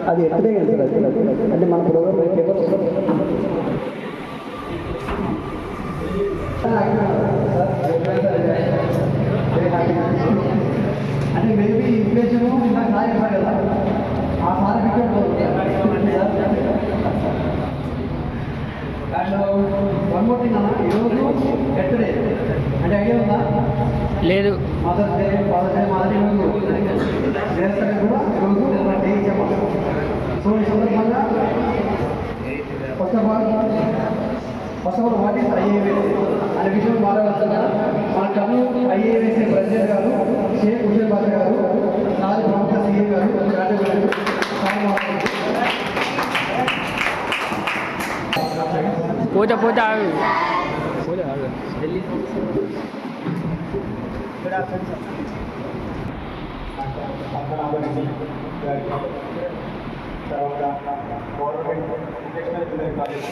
అది ఎక్కడే అంటే మన ప్రోగ్రామ్ అంటే మేబీ ఇన్ఫ్లేషన్ ఇంకా సాగిపోయి కదా ఆ certificate and one more thing అన్న ఈరోజు ఎక్కడే అంటే ఐడియా ఉందా? లేదు. మదర్స్ డే ఫాదర్స్ డే మాది ఈరోజు చేస్తారు కూడా ఈరోజు మన డే ఇచ్చాము. సో ఈ సందర్భంగా first of all what is IAS అనే విషయం మాట్లాడుతున్నా. మన కర్నూలు ఐఏఎస్ ప్రెసిడెంట్ గారు షేక్ హుసేన్ బాషా గారు, సార్ ప్రముఖ సీఏ గారు, పోతా పోతా తర్వాత గవర్నమెంట్ ఇంటర్నేషనల్ జూనియర్ కాలేజ్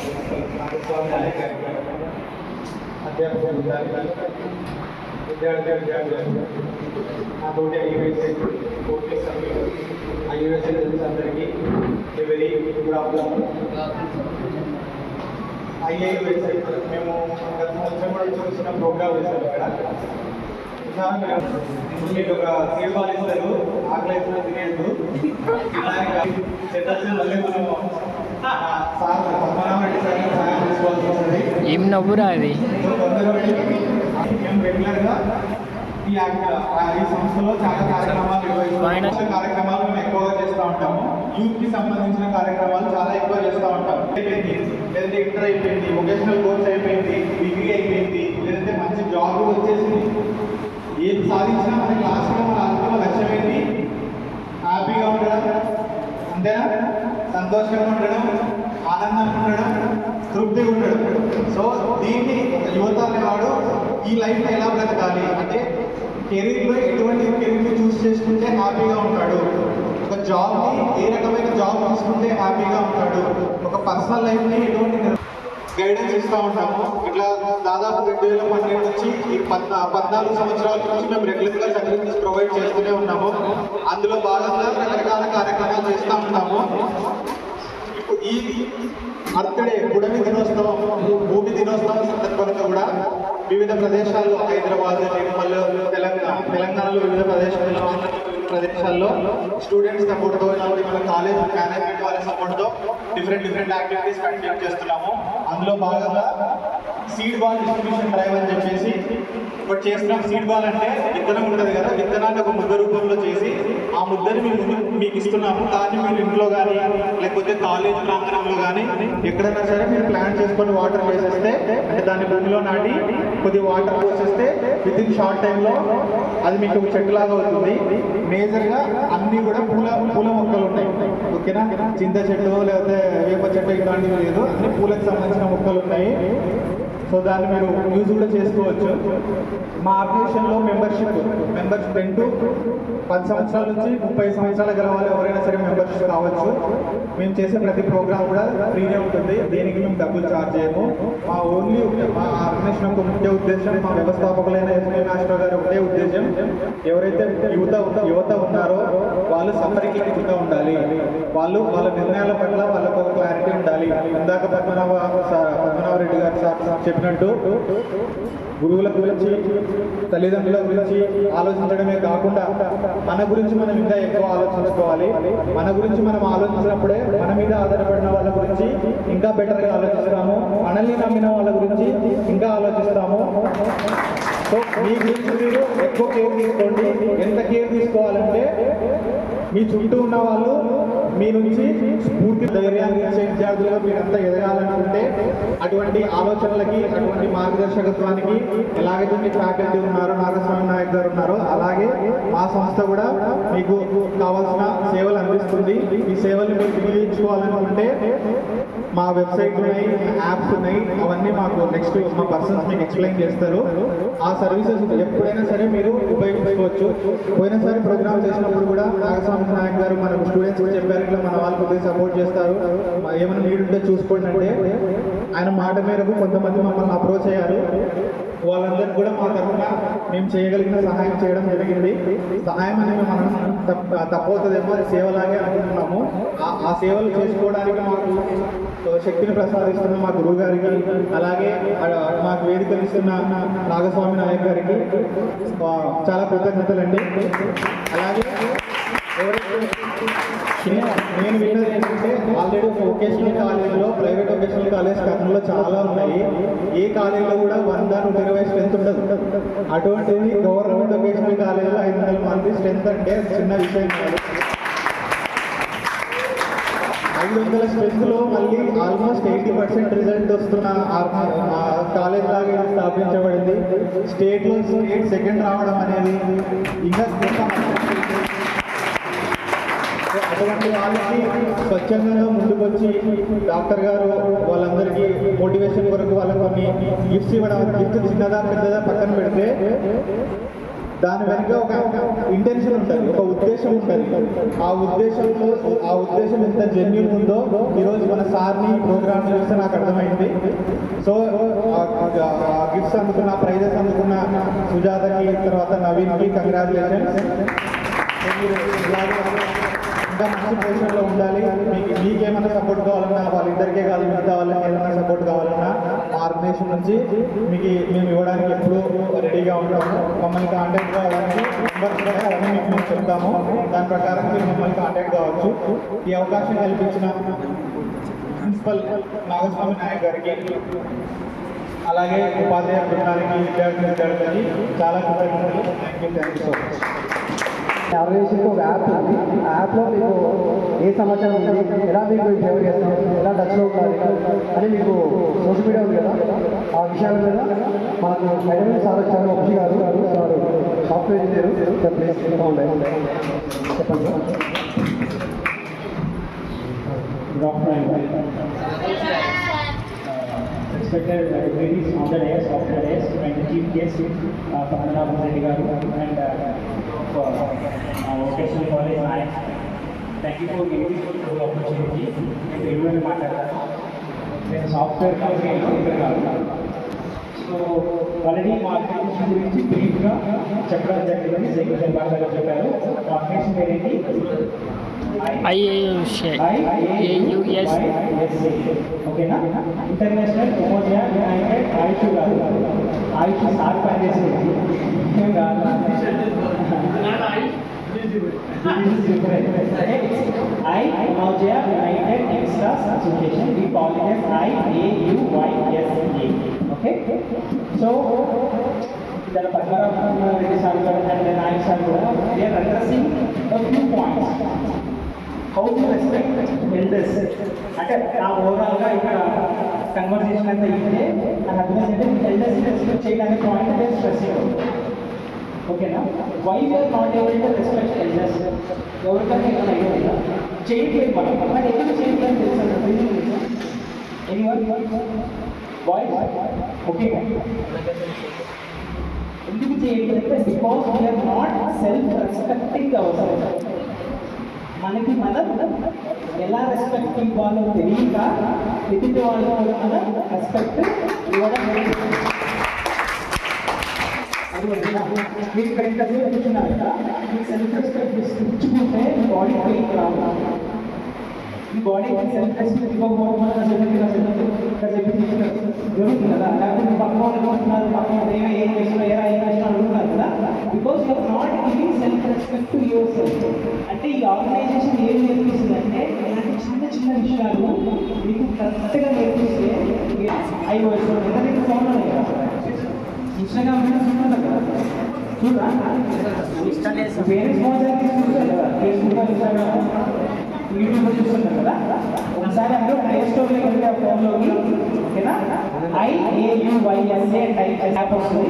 అధ్యాపకులు విద్యార్థులు నాతోటి ఐఏఎస్ కోచింగ్ సభ్యులు ఐఏఎస్ అందరికీ వెరీ గుడ్ ఆఫ్టర్నూన్. ఐఏఎస్ మేము గత సంవత్సరం కూడా చూసిన ప్రోగ్రామ్ చేశాం ఇక్కడ. మీకు ఒక సీడ్ బాల్ ఇస్తారు, ఆకలి అయితే తినేది చెట్టు మళ్ళీ మనం సార్ పద్మనాభరెడ్డి సార్ సహాయం తీసుకోవాల్సి వస్తుంది. ఏం నవ్వురా అది. మేము రెగ్యులర్గా ఈ సంస్థలో చాలా కార్యక్రమాలు నిర్వహిస్తాం. కార్యక్రమాలు మేము ఎక్కువగా చేస్తూ ఉంటాము. యూత్కి సంబంధించిన కార్యక్రమాలు చాలా ఎక్కువ చేస్తూ ఉంటాం. అయిపోయింది లేదంటే ఇంటర్ అయిపోయింది, వొకేషనల్ కోర్స్ అయిపోయింది, డిగ్రీ అయిపోయింది, లేదంటే మంచి జాబ్ వచ్చేసింది. ఏం సాధించినా మన క్లాస్లో మన అంతిమ లక్ష్యం ఏంటి? హ్యాపీగా ఉండడం, అంతేనా? సంతోషంగా ఉండడం, ఆనందంగా ఉండడం, తృప్తిగా ఉండడం. సో దీన్ని ఒక యువత అనేవాడు ఈ లైఫ్లో ఎలా బ్రతకాలి అంటే కెరీర్లో ఎటువంటి కెరీర్ని చూస్ చేసుకుంటే హ్యాపీగా ఉంటాడు, ఒక జాబ్ని ఏ రకమైన జాబ్ తీసుకుంటే హ్యాపీగా ఉంటాడు, ఒక పర్సనల్ లైఫ్ని ఎటువంటి గైడెన్స్ ఇస్తూ ఉంటాము. ఇట్లా దాదాపు 2012 నుంచి ఈ 14 సంవత్సరాల నుంచి మేము రెగ్యులర్గా సర్టిఫికెట్స్ ప్రొవైడ్ చేస్తూనే ఉన్నాము. అందులో భాగంగా రకరకాల కార్యక్రమాలు చేస్తూ ఉంటాము. ఇప్పుడు ఈ అర్త్ డే పుడమి దినోత్సవం, భూమి దినోత్సవం సందర్భంగా కూడా వివిధ ప్రదేశాల్లో హైదరాబాద్, నిర్మల్, తెలంగాణలో వివిధ ప్రదేశాల్లో స్టూడెంట్స్ సపోర్ట్తో మన కాలేజ్ మేనేజ్మెంట్ వాళ్ళ సపోర్ట్తో డిఫరెంట్ యాక్టివిటీస్ కండక్ట్ చేస్తున్నాము. అందులో భాగంగా సీడ్ బాల్ డిస్ట్రిబ్యూషన్ డ్రైవ్ అని చెప్పేసి ఇప్పుడు చేస్తున్నాం. సీడ్ బాల్ అంటే విత్తనం ఉంటుంది కదా, విత్తనాన్ని ఒక ముద్ద రూపంలో చేసి ఆ ముద్దని మీకు ఇస్తున్నాము. దాన్ని మీరు ఇంట్లో కానీ లేకపోతే కాలేజ్ ప్రాంగణంలో కానీ ఎక్కడైనా సరే మీరు ప్లాన్ చేసుకొని వాటర్ వేసేస్తే, అంటే దాన్ని భూమిలో నాటి కొద్ది వాటర్ పోసేస్తే విత్ ఇన్ షార్ట్ టైంలో అది మీకు చెట్టులాగా అవుతుంది. మేజర్గా అన్నీ కూడా పూల మొక్కలు ఉన్నాయి, ఓకేనా? చింత చెట్టు లేకపోతే వేప చెట్టు ఇట్లాంటివి లేదు, అన్ని పూలకు సంబంధించిన మొక్కలు ఉన్నాయి. సో దాన్ని మీరు యూజ్ కూడా చేసుకోవచ్చు. మా అప్లికేషన్లో మెంబర్స్ 10 to 10 సంవత్సరాల నుంచి 30 సంవత్సరాల గల వాళ్ళు ఎవరైనా సరే మెంబర్షిప్ కావచ్చు. మేము చేసే ప్రతి ప్రోగ్రామ్ కూడా ఫ్రీగా ఉంటుంది, దేనికి మేము డబ్బులు ఛార్జ్ చేయము. మా ఆర్గనైజేషన్ ఒక ముఖ్య ఉద్దేశం, మా వ్యవస్థాపకులైన ఎస్పీ మాస్టర్ గారు ఒకటే ఉద్దేశం, ఎవరైతే యువత ఉన్నారో వాళ్ళు సఫరింగ్గా ఉండాలి, వాళ్ళు వాళ్ళ నిర్ణయాల పట్ల వాళ్ళకు ఒక క్లారిటీ ఉండాలి. ఇందాక పద్మనాభరెడ్డి గారు సార్ చెప్పినట్టు గురువుల గురించి, తల్లిదండ్రుల గురించి ఆలోచించడమే కాకుండా మన గురించి మనం ఇంకా ఎక్కువ ఆలోచించుకోవాలి. మన గురించి మనం ఆలోచించినప్పుడే మన మీద ఆధారపడిన వాళ్ళ గురించి ఇంకా బెటర్గా ఆలోచిస్తాము, మనల్ని నమ్మిన వాళ్ళ గురించి ఇంకా ఆలోచిస్తాము. సో మీ గురించి మీరు ఎక్కువ కేర్ తీసుకోండి. ఎంత కేర్ తీసుకోవాలంటే మీ చుట్టూ ఉన్న వాళ్ళు మీ నుంచి స్ఫూర్తి, ధైర్యాన్ని ఇచ్చే విద్యార్థులుగా మీరంతా ఎదగాలనుకుంటే అటువంటి ఆలోచనలకి, అటువంటి మార్గదర్శకత్వానికి ఎలాగైతే మీ ఫ్యాకల్టీ ఉన్నారో, నాగస్వామి నాయక్ గారు ఉన్నారో, అలాగే మా సంస్థ కూడా మీకు కావాల్సిన సేవలు అందిస్తుంది. ఈ సేవల్ని మీరు వినియోగించుకోవాలనుకుంటే మా వెబ్సైట్ ఉన్నాయి, యాప్స్ ఉన్నాయి, అవన్నీ మాకు నెక్స్ట్ మా పర్సన్స్ మీకు ఎక్స్ప్లెయిన్ చేస్తారు. ఆ సర్వీసెస్ ఎప్పుడైనా సరే మీరు ఉపయోగించుకోవచ్చు. పోయినసారి ప్రోగ్రామ్ చేసినప్పుడు కూడా నాగస్వామి నాయక్ గారు మన స్టూడెంట్స్కి చెప్పారు, ఇట్లా మన వాళ్ళు కొద్దిగా సపోర్ట్ చేస్తారు, ఏమైనా నీడ్ ఉంటే చూసుకోండి అంటే ఆయన మాట మేరకు కొంతమంది మమ్మల్ని అప్రోచ్ అయ్యారు. వాళ్ళందరికీ కూడా మా తరఫున మేము చేయగలిగిన సహాయం చేయడం జరిగింది. సహాయం అనేది మనం తప్పవుతుందేమో, అది సేవలాగే అనుకుంటున్నాము. ఆ సేవలు చేసుకోవడానికి మాకు శక్తిని ప్రసాదిస్తున్న మా గురువు గారికి, అలాగే మాకు వేదికలు ఇస్తున్న నాగస్వామి నాయక్ గారికి చాలా కృతజ్ఞతలండి. అలాగే నేను విన్నది ఏంటంటే ఆల్రెడీ వొకేషనల్ కాలేజీలో, ప్రైవేట్ వొకేషనల్ కాలేజ్ కర్నూలులో చాలా ఉన్నాయి. ఏ కాలేజీలో కూడా 100-120 స్ట్రెంత్ ఉండదు. అటువంటిది గవర్నమెంట్ వొకేషనల్ కాలేజీలో 500 మంది స్ట్రెంత్ అంటే చిన్న విషయం కాదు. 500 స్ట్రెంత్లో మళ్ళీ ఆల్మోస్ట్ 80% రిజల్ట్ వస్తున్న కాలేజ్ లాగా స్థాపించబడింది. స్టేట్ సెకండ్ రావడం అనేది ఇంకా అటువంటి వాళ్ళకి స్వచ్ఛందంగా ముందుకొచ్చి డాక్టర్ గారు వాళ్ళందరికీ మోటివేషన్ కొరకు వాళ్ళకి కొన్ని గిఫ్ట్స్ ఇవ్వడం. గిఫ్ట్ చిన్నదా పెద్దదా పక్కన పెడితే దాని వెనుక ఒక ఇంటెన్షన్ ఉంటుంది, ఒక ఉద్దేశం ఉంటుంది. ఆ ఉద్దేశం ఎంత జెన్యూన్ ఉందో ఈరోజు మన సార్ని ప్రోగ్రామ్ చూస్తే నాకు అర్థమైంది. సో గిఫ్ట్స్ అందుకున్న, ప్రైజెస్ అందుకున్న సుజాతకి, తర్వాత నవీన్కి కంగ్రాచులేషన్స్. ఇంకా మంచి పొజిషన్లో ఉండాలి. మీకేమైనా సపోర్ట్ కావాలన్నా, వాళ్ళిద్దరికే కాదు మిగతా వాళ్ళకి ఏమైనా సపోర్ట్ కావాలన్నా మా ఆర్గనైజేషన్ నుంచి మేము ఇవ్వడానికి ఎప్పుడూ రెడీగా ఉంటాము. మమ్మల్ని కాంటాక్ట్ కావడానికి నెంబర్స్ కూడా అవన్నీ మీకు మేము చెప్తాము. దాని ప్రకారం మీరు మమ్మల్ని కాంటాక్ట్ కావచ్చు. ఈ అవకాశం కల్పించిన ప్రిన్సిపల్ నాగస్వామి నాయక్ గారికి, అలాగే ఉపాధ్యాయ బృందానికి, విద్యార్థులకి చాలా కృతజ్ఞతలు. Thank you so much. ఆర్గనైజేషన్కి ఒక యాప్ ఉంది. ఆ యాప్లో మీకు ఏ సమాచారం ఉంది, ఎలా మీకు ఫేవర్ చేస్తాం, ఎలా టచ్లో ఉండాలి అని మీకు సోషల్ మీడియా ఉంది కదా, ఆ విషయాల మీద మనకు హైదరాబాద్ సార్ వచ్చారు, వంశీ గారు సార్ సాఫ్ట్వేర్ ఇంజనీర్ ప్లేస్ ఉన్నాయి. చెప్పండి Respected ladies on the dais, off the dais, and the chief guest, Padmanabh Reddy garu, and for vocational college Nayak. Thank you for giving me the opportunity. నేను తెలుగులో మాట్లాడతాను. నేను software company engineer కాదు. So already మా application గురించి బ్రీఫ్గా చెప్పడం జరిగింది. సెక్రటరీ బాగా చెప్పారు. అప్లికేషన్ పేరేంటి? IAUS. ఓకేనా? ఇంటర్నేషనల్ ఉమోజియా యునైటెడ్ ఆయుష్ కాదు, ఆయుష్ సార్ పనిచేసేది కాదు. I Umojiya United Extras Association, we call it as IAUYSA. Okay? So, the Padmanabh Reddy sir and the Nayak sir, they are addressing a few points. How to respect elders. అంటే నా ఓవరాల్గా ఇక్కడ conversation అంతా ఇదే నాకు అర్థమైందంటే elders respect చేయడానికి point అంటే స్ట్రెస్ ఓకేనా. Why we are not able to respect elders? ఎవరికైనా ఏమైనా అయ్యిందా? చేయట్లేదు మనం, కానీ ఎందుకు చేయట్లేదు తెలుసా? ఎనీవన్ బాయ్ ఓకే, ఎందుకు చేయట్లేదు? Because we are not self respecting our self. మనకి మనం ఎలా రెస్పెక్ట్ ఇవ్వాలో తెలియక ఎదుటి వాళ్ళు మనం రెస్పెక్ట్ ఇవ్వడం మీరు ఇక్కడ కూర్చున్నారు కదా, మీకు సెల్ఫ్ రెస్పెక్ట్ ఇచ్చుకుంటే బాడీ పెయిన్ రావాలి. ఈ బాడీకి సెల్ఫ్ రెస్పెక్ట్ ఇవ్వకపోవడం వల్ల జరుగుతుంది కదా. లేకపోతే పక్కన వాళ్ళు అనుకుంటున్నారు, పక్కన ఏం చేస్తున్నారు, ఏం చేస్తున్నారు అనుకుంటున్నారు కదా. Because you are not giving self respect to your self. అంటే ఈ ఆర్గనైజేషన్ ఏం నేర్పిస్తుందంటే ఇలాంటి చిన్న చిన్న విషయాలు మీకు కరెక్ట్గా నేర్పిస్తే iOS ఇంటర్నెట్ ఫోన్ ఉన్నాయి కదా, ఇన్స్టాగ్రామ్ ఉంటుంది కదా, చూడరా వేరే ఫోన్ తీసుకుంటారు కదా, ఫేస్బుక్, ఇన్స్టాగ్రామ్, యూట్యూబ్లో చూస్తుంటారు కదా. ఒకసారి అందరూ ప్లే స్టోర్లోకి వెళ్ళి ఆ ఫోన్లోకి ఓకేనా, IAUYSA టైప్ యాప్ వస్తుంది.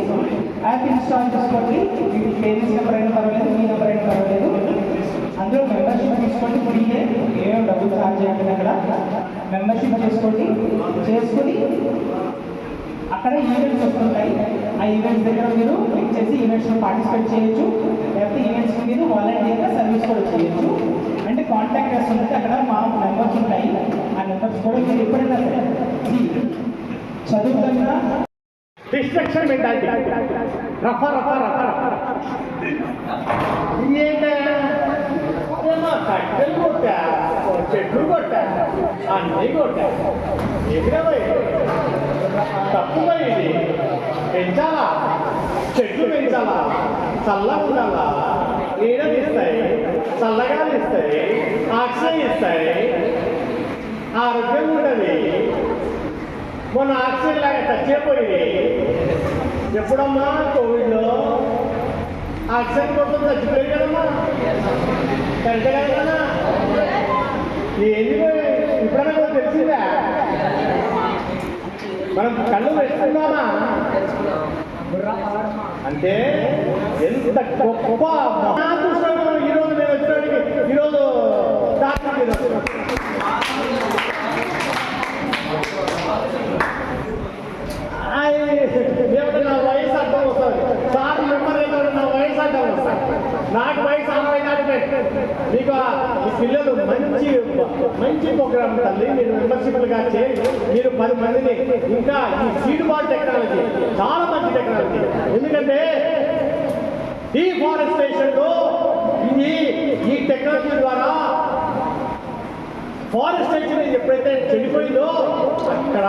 యాప్ ఇన్స్టాల్ చేసుకోండి. మీ పేరెంట్స్ నెంబర్ అయినా పర్వాలేదు, మీ నెంబర్ అయినా పర్వాలేదు. అందులో మెంబర్షిప్ తీసుకోండి. ఫ్రీయే, ఏమేమి డబ్బులు ఛార్జ్ చేయండి అక్కడ. మెంబర్షిప్ చేసుకొని అక్కడ ఈవెంట్స్ వస్తుంటాయి. ఆ ఈవెంట్స్ దగ్గర మీరు క్లిక్ చేసి ఈవెంట్స్లో పార్టిసిపేట్ చేయొచ్చు, లేకపోతే ఈవెంట్స్కి మీరు వాలంటీర్గా సర్వీస్ కూడా చేయొచ్చు. అంటే కాంటాక్ట్ చేస్తుంటే అక్కడ మా మెంబర్స్ ఉంటాయి. ఆ మెంబర్స్ కూడా మీరు ఎప్పుడైనా సరే చదువుతున్నా డిస్ట్రక్షన్ మెంటాలిటీ, రఫా రఫా రఫా రఫా కట్టెలు కొట్టా, చెట్లు కొట్టా, అన్నీ కొట్టా, ఎగిరవై తప్పుగా ఇది పెంచాలా, చెట్లు పెంచాలా, చల్లగా ఉండాలా, నీడలు ఇస్తాయి, చల్లగాలు ఇస్తాయి, ఆక్సిజన్ ఇస్తాయి, ఆరోగ్యం ఉంటుంది. మొన్న ఆక్సిజన్ లాగా టచ్ అయిపోయింది. ఎప్పుడమ్మా కోవిడ్లో ఆక్సిజన్ కోసం చచ్చిపోయింది కదమ్మా, కరెక్టే కదమ్మా. ఏంది ఇప్పుడన్నా కూడా తెలిసిందా? మనం కళ్ళు వేసుకుందామా అంటే ఎంత గొప్ప ఈరోజు నేను వచ్చినాడికి ఈరోజు డాక్టర్ నా వయసు అర్థం వస్తుంది. సార్ మెంబర్ నా వయసు అర్థం వస్తుంది. నాకు వయసు 60 దాటిపోయి మీకు ఈ పిల్లలు మంచి ప్రోగ్రామ్ తల్లి. మీరు మెంబర్షిప్లుగా చేసి మీరు 10 మందిని ఇంకా ఈ సీడ్ బాల్ టెక్నాలజీ చాలా మంచి టెక్నాలజీ. ఎందుకంటే డీఫారెస్టేషన్లో ఈ టెక్నాలజీ ద్వారా ఫారెస్టేషన్ ఎప్పుడైతే చెడిపోయిందో అక్కడ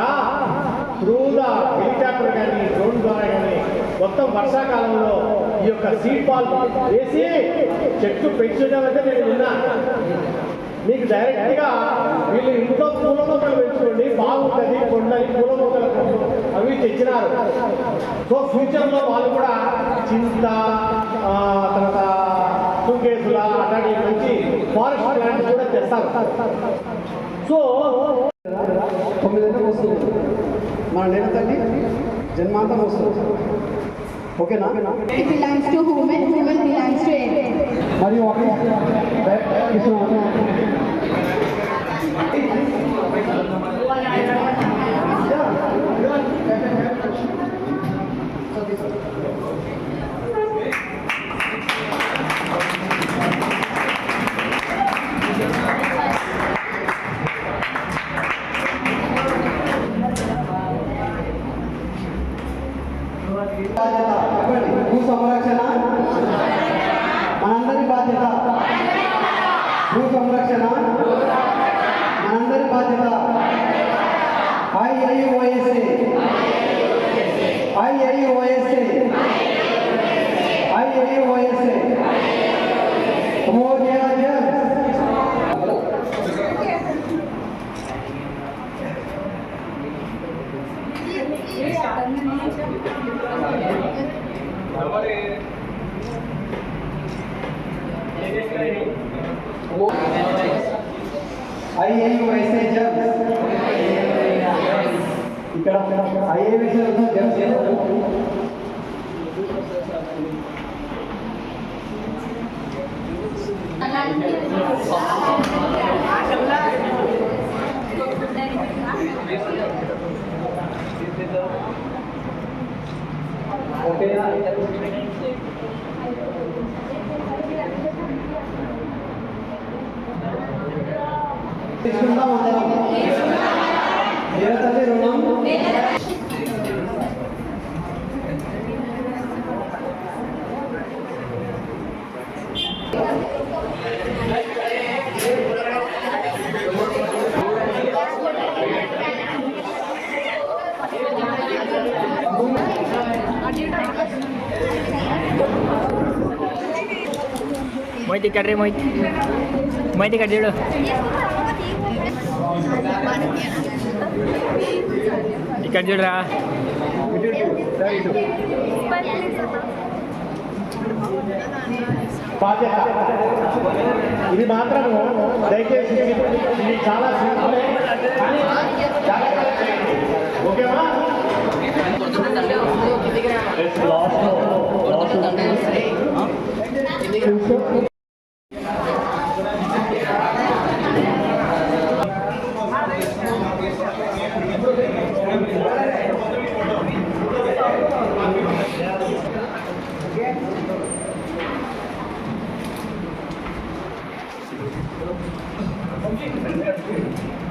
త్రూగా హెలికాప్టర్ కానీ డ్రోన్ ద్వారా కానీ మొత్తం వర్షాకాలంలో ఈ యొక్క సీడ్ బాల్ వేసి చెట్టు పెంచడం అంటే నేను విన్నా. మీకు డైరెక్ట్గా వీళ్ళు ఇంట్లో పూల మొక్కలు పెంచుకోండి, బాగుంటుంది, కొండలి పూల మొక్కలు అవి తెచ్చినారు. సో ఫ్యూచర్లో వాళ్ళు కూడా చింత తర్వాత సుకేసుల అట్లాంటి మంచి ఫారెస్ట్ ప్లాంట్స్ కూడా తెస్తారు. సో 9 గంటలకు వస్తుంది మన నేల తల్లి జన్మాంతం వస్తుంది. ఓకేనా? It belongs to women, women belongs to everyone. మరియు భూ సంరక్షణ మనందరి బాధ్యత. భూ సంరక్షణ మనందరి బాధ్యత. IAUOSA IAUOSA IAUOSA More IAUOSA jobs. ఇక్కడ IAUOSA jobs ఓకేనా? తీసుకుందాం అందరం. ఏదైతే రుణం Moiti kar re Moiti. Moiti kar jodo. Ikar jodra. బాధ్యత ఇది మాత్రము దయచేసి ఇది చాలా సింపులే కానీ జాగ్రత్తగా చేయండి. ఓకేమా? కట్టుకోండి